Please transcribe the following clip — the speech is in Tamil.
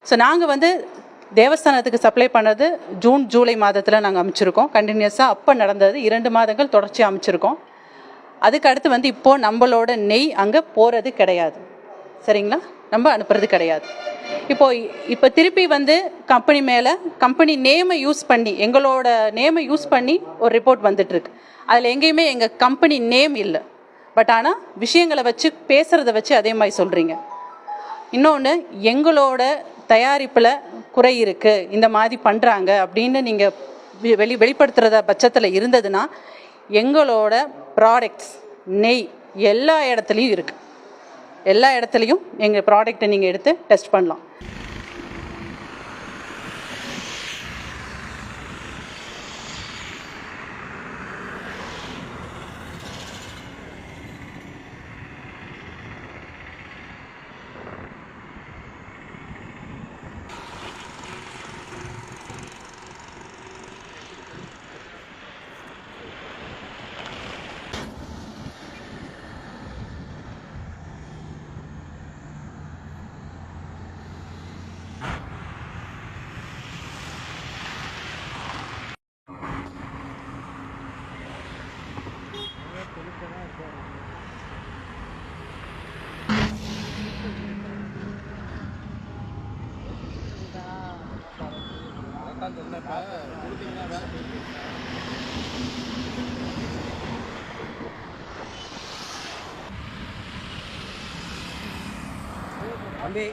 ஸோ நாங்கள் வந்து தேவஸ்தானத்துக்கு சப்ளை பண்ணது ஜூன் ஜூலை மாதத்தில் நாங்கள் அமைச்சிருக்கோம். கண்டினியூஸாக அப்போ நடந்தது 2 மாதங்கள் தொடர்ச்சியாக அமைச்சிருக்கோம். அதுக்கு அடுத்து வந்து இப்போது நம்மளோட நெய் அங்கே போகிறது கிடையாது. சரிங்களா, நம்ம அனுப்புறது கிடையாது. இப்போ திருப்பி வந்து கம்பெனி மேலே கம்பெனி நேமை யூஸ் பண்ணி, எங்களோட நேமை யூஸ் பண்ணி ஒரு ரிப்போர்ட் வந்துட்டுருக்கு. அதில் எங்கேயுமே எங்கள் கம்பெனி நேம் இல்லை. பட் ஆனால் விஷயங்களை வச்சு பேசுகிறத வச்சு அதே மாதிரி சொல்கிறீங்க. இன்னொன்று, எங்களோட தயாரிப்பில் குறை இருக்குது, இந்த மாதிரி பண்ணுறாங்க அப்படின்னு நீங்கள் வெளிப்படுத்துகிறத பட்சத்தில் இருந்ததுன்னா எங்களோட ப்ராடக்ட்ஸ் நெய் எல்லா இடத்துலையும் இருக்குது. எல்லா இடத்துலையும் எங்கள் ப்ராடக்டை நீங்கள் எடுத்து டெஸ்ட் பண்ணலாம். தம்பி